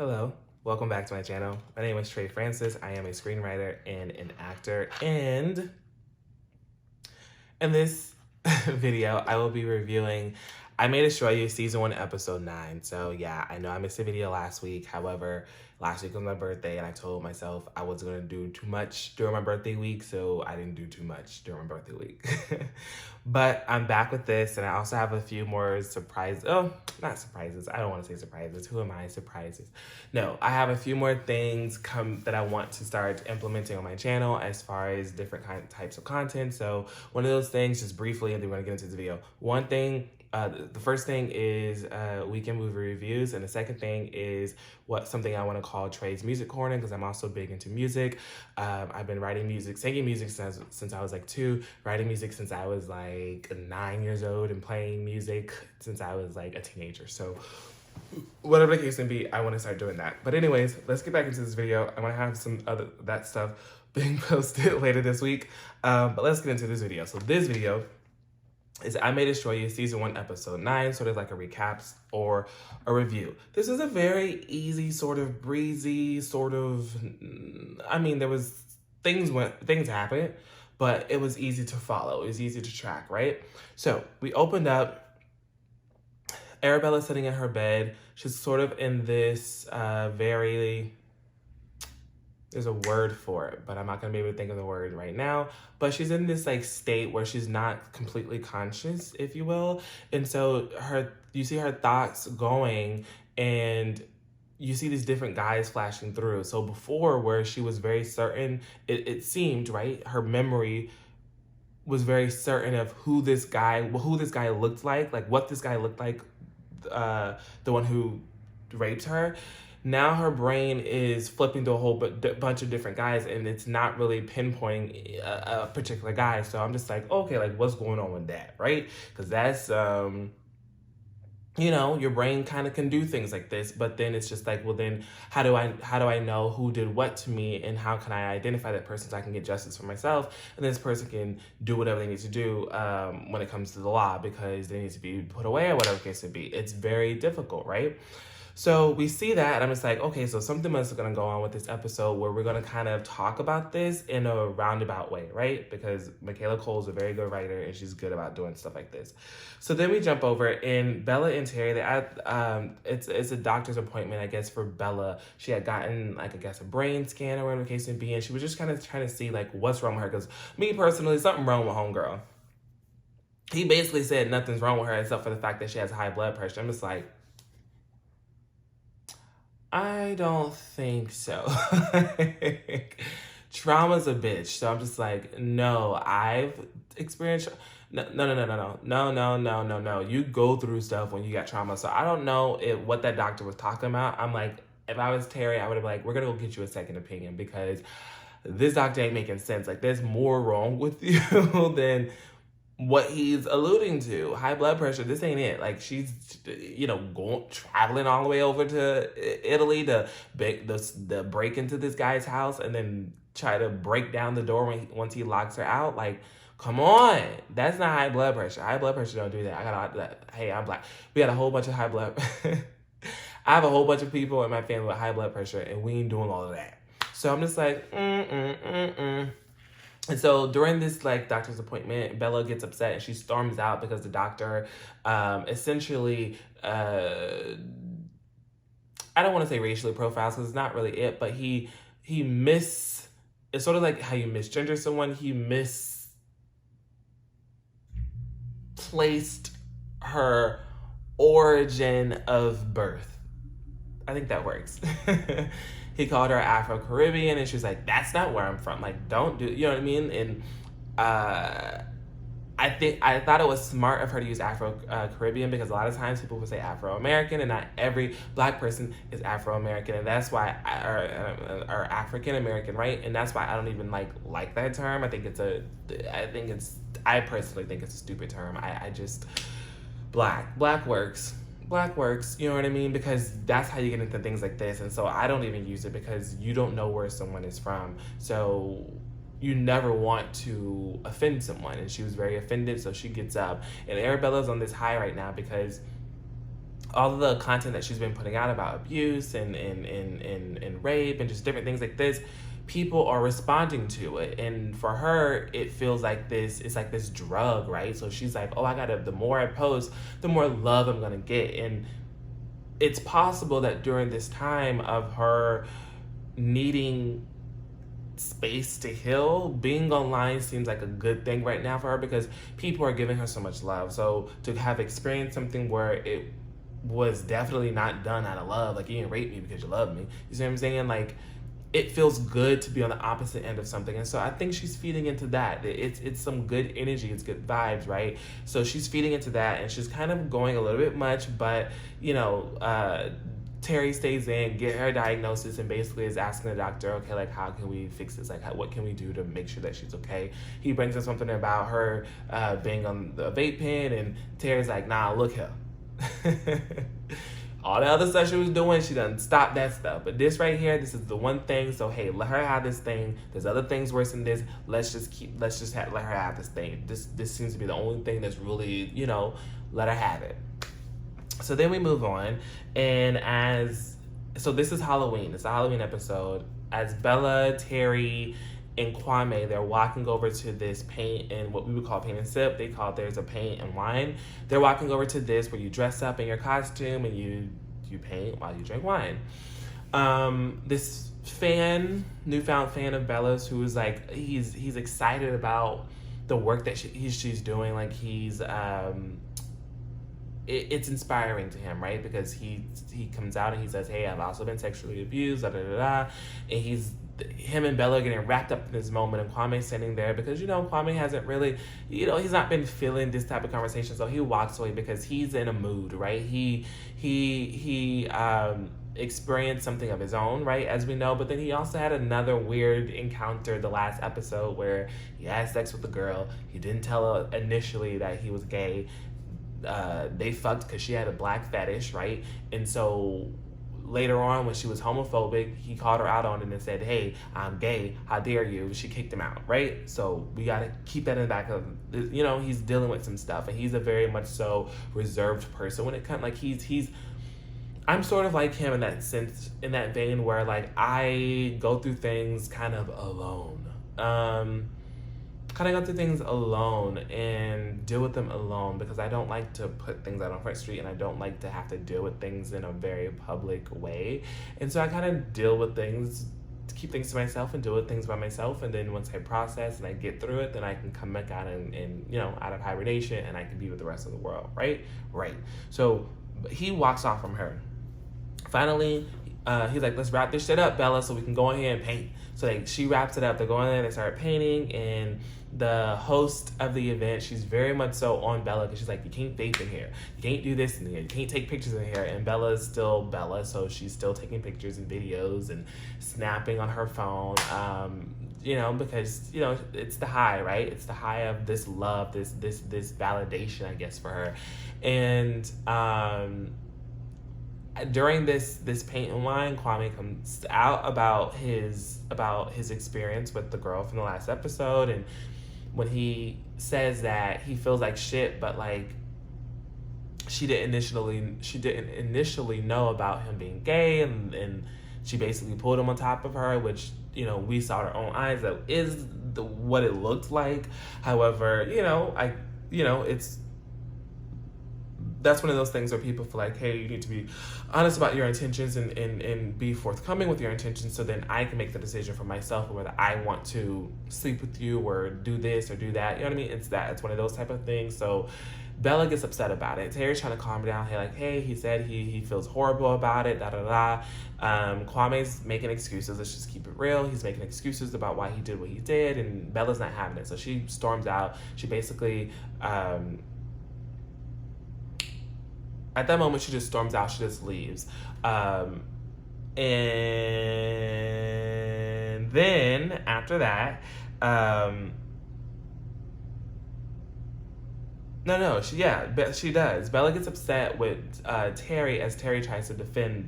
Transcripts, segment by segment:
Hello, welcome back to my channel. My name is Trey Francis. I am a screenwriter and an actor, and in this video, I will be reviewing I May Destroy You Season 1, Episode 9. So yeah, I know I missed a video last week. However, last week was my birthday, and I told myself I wasn't going to do too much during my birthday week, so I didn't do too much during my birthday week. But I'm back with this, and I also have a few more surprises. Oh, not surprises. I don't want to say surprises. Who am I? Surprises. No, I have a few more things that I want to start implementing on my channel as far as different types of content. So one of those things, just briefly, and then we're going to get into this video. One thing, the first thing is weekend movie reviews, and the second thing is something I want to call Trey's Music Corner, because I'm also big into music. I've been writing music, singing music since I was like 2, writing music since I was like 9 years old, and playing music since I was like a teenager. So whatever the case may be, I want to start doing that. But anyways, let's get back into this video. I'm going to have some other that stuff being posted later this week. But let's get into this video. So this video is I May Destroy You Season 1, Episode 9, sort of like a recap or a review. This is a very easy, sort of breezy, sort of, I mean, there was things happened, but it was easy to follow. It was easy to track, right? So we opened up, Arabella's sitting in her bed. She's sort of in this there's a word for it, but I'm not gonna be able to think of the word right now. But she's in this like state where she's not completely conscious, if you will. And so you see her thoughts going, and you see these different guys flashing through. So before, where she was very certain, it seemed, right? Her memory was very certain of who this guy looked like what this guy looked like, the one who raped her. Now her brain is flipping to a whole bunch of different guys, and it's not really pinpointing a particular guy. So I'm just like, okay, like what's going on with that, right? Because that's, your brain kind of can do things like this, but then it's just like, well, then how do I know who did what to me, and how can I identify that person so I can get justice for myself, and this person can do whatever they need to do when it comes to the law, because they need to be put away or whatever the case may be. It's very difficult, right? So we see that, and I'm just like, okay, so something else is going to go on with this episode where we're going to kind of talk about this in a roundabout way, right? Because Michaela Cole's a very good writer, and she's good about doing stuff like this. So then we jump over, and Bella and Terry, it's a doctor's appointment, I guess, for Bella. She had gotten, like, I guess, a brain scan or whatever the case may be, and she was just kind of trying to see, like, what's wrong with her, because me personally, something wrong with homegirl. He basically said nothing's wrong with her except for the fact that she has high blood pressure. I'm just like, I don't think so. Trauma's a bitch. So I'm just like, no, I've experienced, no. You go through stuff when you got trauma. So I don't know what that doctor was talking about. I'm like, if I was Terry, I would have been like, we're going to go get you a second opinion, because this doctor ain't making sense. Like, there's more wrong with you than what he's alluding to. High blood pressure, this ain't it. Like, she's, traveling all the way over to Italy to break into this guy's house and then try to break down the door once he locks her out. Like, come on. That's not high blood pressure. High blood pressure don't do that. Hey, I'm black. We got a whole bunch of high blood. I have a whole bunch of people in my family with high blood pressure, and we ain't doing all of that. So I'm just like, And so during this like doctor's appointment, Bella gets upset and she storms out because the doctor essentially, I don't want to say racially profiles, because it's not really it, but it's sort of like how you misgender someone. He misplaced her origin of birth. I think that works. He called her Afro-Caribbean, and she was like, that's not where I'm from. Like, don't do, you know what I mean? And I thought it was smart of her to use Afro-Caribbean, because a lot of times people would say Afro-American, and not every black person is Afro-American. And that's why, or African-American, right? And that's why I don't even like that term. I personally think it's a stupid term. Black works. Black works, you know what I mean? Because that's how you get into things like this. And so I don't even use it, because you don't know where someone is from. So you never want to offend someone. And she was very offended, so she gets up. And Arabella's on this high right now because all of the content that she's been putting out about abuse and rape and just different things like this, people are responding to it. And for her, it feels like it's like this drug, right? So she's like, oh, the more I post, the more love I'm gonna get. And it's possible that during this time of her needing space to heal, being online seems like a good thing right now for her because people are giving her so much love. So to have experienced something where it was definitely not done out of love, like you didn't rape me because you love me, you see what I'm saying? Like, it feels good to be on the opposite end of something. And so I think she's feeding into that. It's some good energy, it's good vibes, right? So she's feeding into that, and she's kind of going a little bit much, but Terry stays in, get her diagnosis, and basically is asking the doctor, okay, like, how can we fix this? Like, what can we do to make sure that she's okay? He brings up something about her being on the vape pen, and Terry's like, nah, look here. All the other stuff she was doing, she done stopped that stuff. But this right here, this is the one thing. So hey, let her have this thing. There's other things worse than this. Let her have this thing. This seems to be the only thing that's really, let her have it. So then we move on, and so this is Halloween. It's a Halloween episode. As Bella, Terry, and Kwame, they're walking over to this paint and what we would call paint and sip. They call theirs a paint and wine. They're walking over to this where you dress up in your costume and you paint while you drink wine. This newfound fan of Bella's, who is like, he's excited about the work that she's doing. Like it's inspiring to him, right? Because he comes out and he says, hey, I've also been sexually abused, and him and Bella are getting wrapped up in this moment, and Kwame's sitting there because, Kwame hasn't really, he's not been feeling this type of conversation, so he walks away because he's in a mood, right? He experienced something of his own, right, as we know, but then he also had another weird encounter the last episode where he had sex with a girl. He didn't tell her initially that he was gay. They fucked because she had a black fetish, right? And so later on, when she was homophobic, he called her out on it and said, hey, I'm gay, how dare you? She kicked him out, right? So we got to keep that in the back of, he's dealing with some stuff, and he's a very much so reserved person when it comes, like, I'm sort of like him in that sense, in that vein where, like, I go through things kind of alone. Go through things alone and deal with them alone because I don't like to put things out on Front Street, and I don't like to have to deal with things in a very public way. And so I kind of deal with things, to keep things to myself and deal with things by myself. And then once I process and I get through it, then I can come back out and out of hibernation, and I can be with the rest of the world, right? Right. So he walks off from her. Finally, he's like, let's wrap this shit up, Bella, so we can go in here and paint. So she wraps it up. They go in there, they start painting, and the host of the event, she's very much so on Bella because she's like, you can't vape in here, you can't do this in here, you can't take pictures in here. And Bella is still Bella, so she's still taking pictures and videos and snapping on her phone, because it's the high, right? It's the high of this love, this validation, I guess, for her. And during this paint and wine, Kwame comes out about his experience with the girl from the last episode, and when he says that he feels like shit, but like she didn't initially know about him being gay, and she basically pulled him on top of her, which we saw with our own eyes that is what it looked like. However, that's one of those things where people feel like, hey, you need to be honest about your intentions and be forthcoming with your intentions, so then I can make the decision for myself whether I want to sleep with you or do this or do that. You know what I mean? It's one of those type of things. So Bella gets upset about it. Terry's trying to calm her down. Hey, he said he feels horrible about it, Kwame's making excuses. Let's just keep it real. He's making excuses about why he did what he did, and Bella's not having it. So she storms out. She basically, at that moment, she just storms out. She just leaves. And then after that, she does. Bella gets upset with Terry as Terry tries to defend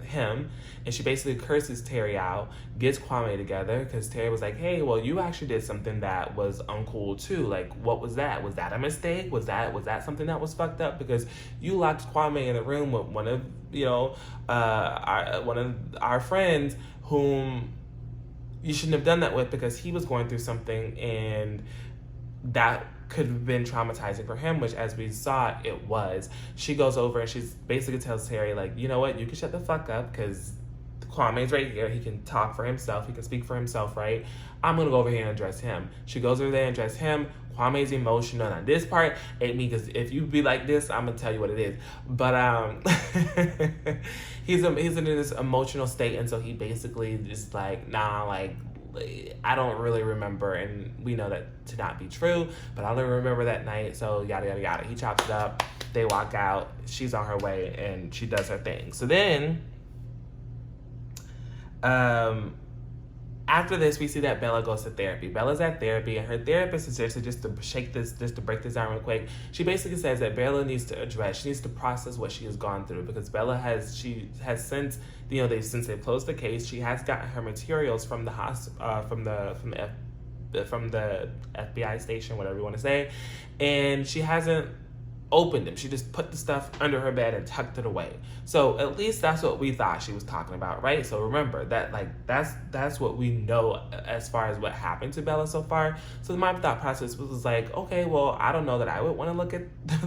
him, and she basically curses Terry out, gets Kwame together, because Terry was like, hey, well, you actually did something that was uncool too. Like, what was that? Was that a mistake? Was that something that was fucked up? Because you locked Kwame in a room with one of, one of our friends whom you shouldn't have done that with, because he was going through something, and that could have been traumatizing for him, which, as we saw, it was. She goes over and she basically tells Terry, like, you know what, you can shut the fuck up, because Kwame's right here. He can talk for himself. He can speak for himself, right? I'm going to go over here and address him. She goes over there and address him. Kwame's emotional. Now, this part ate me, because if you be like this, I'm going to tell you what it is. But he's in this emotional state, and so he basically just like, nah, like, I don't really remember, and we know that to not be true, but I only remember that night, so yada, yada, yada. He chops it up. They walk out. She's on her way, and she does her thing. So then, after this, we see that Bella goes to therapy. Bella's at therapy, and her therapist is just to break this down real quick. She basically says that Bella needs to address, she needs to process what she has gone through, because Bella has since, since they've closed the case, she has gotten her materials from the from the FBI station, whatever you want to say, and she hasn't opened them. She just put the stuff under her bed and tucked it away. So at least that's what we thought she was talking about, right? So remember that, like, that's what we know as far as what happened to Bella so far. So my thought process was like, okay, well, I don't know that I would want to look at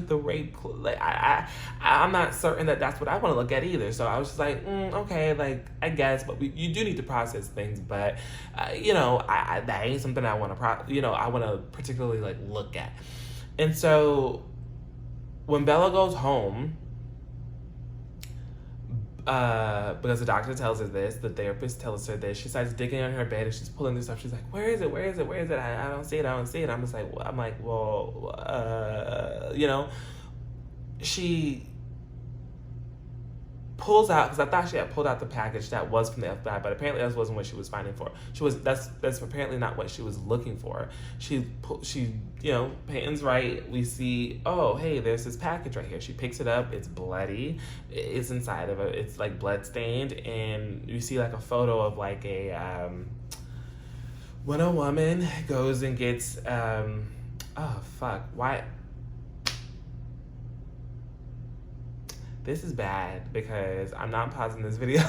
the rape. Like, I'm not certain that that's what I want to look at either. So I was just like, okay, like, I guess, but you do need to process things, but that ain't something I want to I want to particularly like look at. And so when Bella goes home, because the doctor tells her this, the therapist tells her this, she starts digging on her bed and she's pulling this up. She's like, where is it? Where is it? Where is it? I don't see it. I don't see it. I'm just like, she pulls out, because I thought she had pulled out the package that was from the FBI, but apparently that wasn't what she was finding for. That's apparently not what she was looking for. She Peyton's right. We see, oh, hey, there's this package right here. She picks it up. It's bloody. It's inside of it. It's like blood stained, and you see like a photo of like a when a woman goes and gets why. This is bad, because I'm not pausing this video.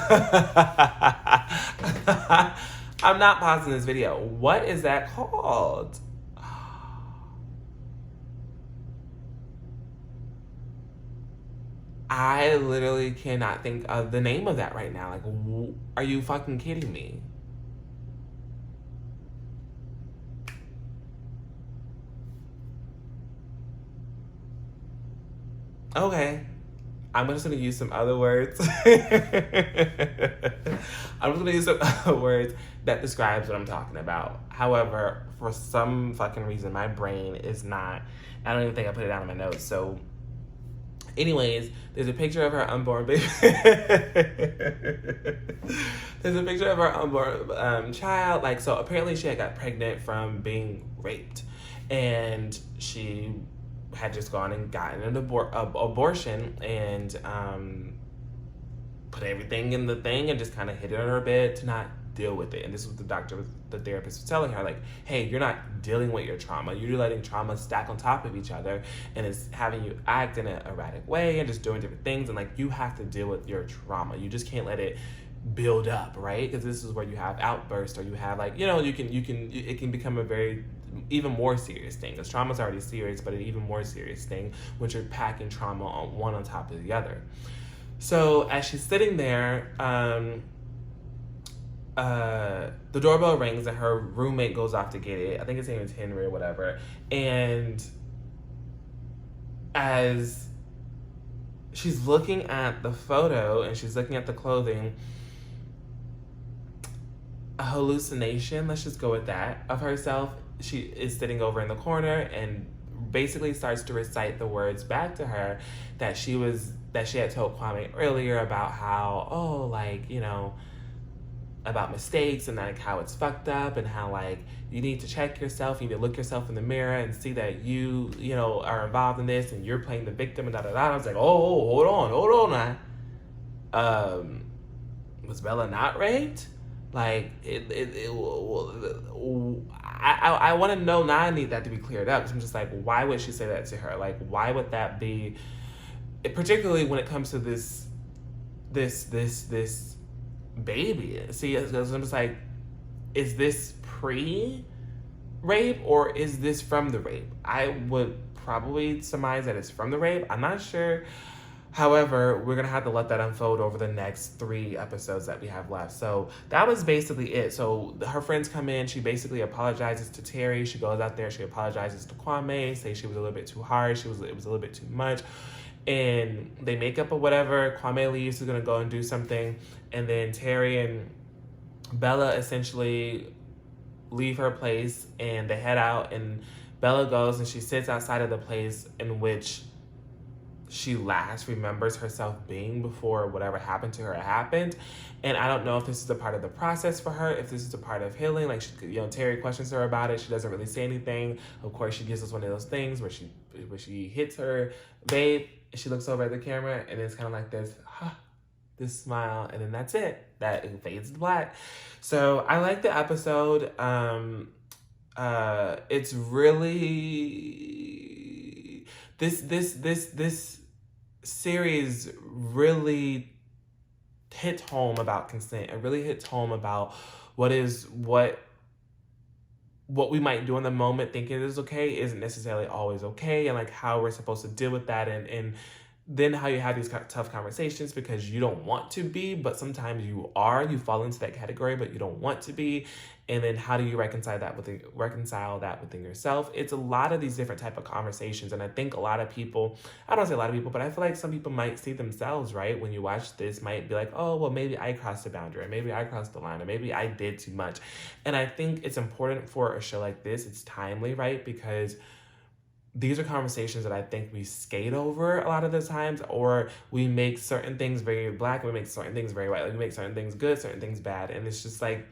I'm not pausing this video. What is that called? I literally cannot think of the name of that right now. Like, are you fucking kidding me? Okay. I'm just going to use some other words. I'm just going to use some other words that describes what I'm talking about. However, for some fucking reason, my brain is not, I don't even think I put it down in my notes. So anyways, there's a picture of her unborn baby. There's a picture of her unborn child. Like, so apparently she had got pregnant from being raped. And she had just gone and gotten an abortion and put everything in the thing and just kind of hid it on her bed to not deal with it. And this was the therapist was telling her, like, hey, you're not dealing with your trauma. You're letting trauma stack on top of each other, and it's having you act in an erratic way and just doing different things. And like, you have to deal with your trauma. You just can't let it build up, right? Because this is where you have outbursts, or you have like, it can become a very even more serious thing, because trauma's already serious, but an even more serious thing when you're packing trauma on one on top of the other. So as she's sitting there, the doorbell rings and her roommate goes off to get it. I think his name is Henry or whatever. And as she's looking at the photo and she's looking at the clothing, a hallucination, let's just go with that, of herself, she is sitting over in the corner and basically starts to recite the words back to her that she had told Kwame earlier about how, about mistakes and like how it's fucked up and how like you need to check yourself, you need to look yourself in the mirror and see that you are involved in this and you're playing the victim and da da da. I was like, hold on now. was Bella not raped? Like, I want to know now. I need that to be cleared up. 'Cause I'm just like, why would she say that to her? Like, why would that be? Particularly when it comes to this baby. See, I'm just like, is this pre-rape or is this from the rape? I would probably surmise that it's from the rape. I'm not sure. However, we're going to have to let that unfold over the next 3 episodes that we have left. So that was basically it. So her friends come in. She basically apologizes to Terry. She goes out there. She apologizes to Kwame, say she was a little bit too harsh. It was a little bit too much. And they make up or whatever. Kwame leaves. He's going to go and do something. And then Terry and Bella essentially leave her place and they head out. And Bella goes and she sits outside of the place in which she last remembers herself being before whatever happened to her happened. And I don't know if this is a part of the process for her, if this is a part of healing. Like, Terry questions her about it. She doesn't really say anything. Of course, she gives us one of those things where she hits her babe. She looks over at the camera and it's kind of like this smile, and then that's it. That it fades to black. So I like the episode. It's really this series really hits home about consent. It really hits home about what we might do in the moment thinking it is okay isn't necessarily always okay, and like how we're supposed to deal with that, and then how you have these tough conversations because you don't want to be, but sometimes you fall into that category, but you don't want to be. And then how do you reconcile that within yourself? It's a lot of these different type of conversations. And I think a lot of people, I don't say a lot of people, but I feel like some people might see themselves, right? When you watch this, might be like, oh, well, maybe I crossed the boundary, or maybe I crossed the line, or maybe I did too much. And I think it's important for a show like this. It's timely, right? Because these are conversations that I think we skate over a lot of the times, or we make certain things very black, we make certain things very white, like we make certain things good, certain things bad. And it's just like,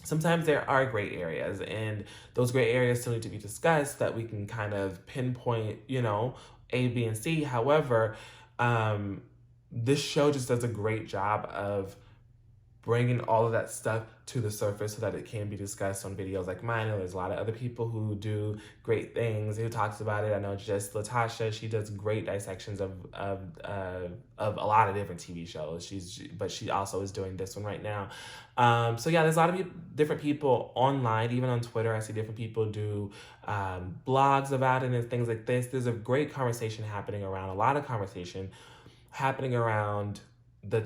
sometimes there are gray areas, and those gray areas still need to be discussed, that we can kind of pinpoint, A, B, and C. However, this show just does a great job of bringing all of that stuff to the surface so that it can be discussed on videos like mine. And there's a lot of other people who do great things, who talks about it. I know just Latasha, she does great dissections of a lot of different TV shows. But she also is doing this one right now. So yeah, there's a lot of different people online, even on Twitter. I see different people do blogs about it and things like this. There's a great conversation happening around, a lot of conversation happening around the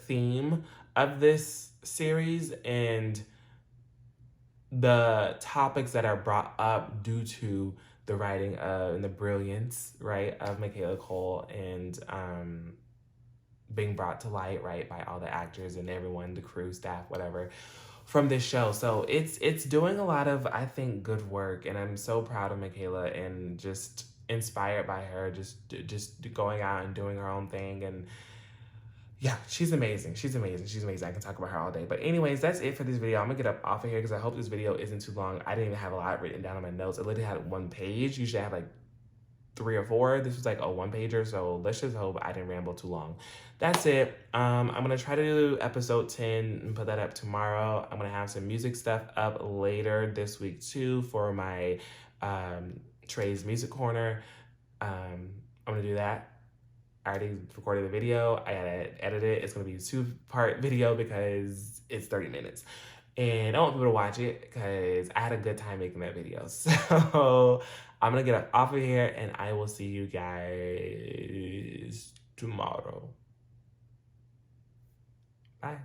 theme of this series and the topics that are brought up due to the writing and the brilliance, right, of Michaela Cole, and being brought to light, right, by all the actors and everyone, the crew, staff, whatever, from this show. So it's doing a lot of, I think, good work, and I'm so proud of Michaela and just inspired by her, just going out and doing her own thing. And yeah, she's amazing. She's amazing. I can talk about her all day. But anyways, that's it for this video. I'm gonna get up off of here because I hope this video isn't too long. I didn't even have a lot written down on my notes. I literally had 1 page. Usually I have like 3 or 4. This was like a 1-pager, so let's just hope I didn't ramble too long. That's it. I'm gonna try to do episode 10 and put that up tomorrow. I'm gonna have some music stuff up later this week too for my Trey's Music Corner. I'm gonna do that. I already recorded the video. I gotta edit it. It's gonna be a 2-part video because it's 30 minutes. And I want people to watch it because I had a good time making that video. So I'm gonna get off of here and I will see you guys tomorrow. Bye.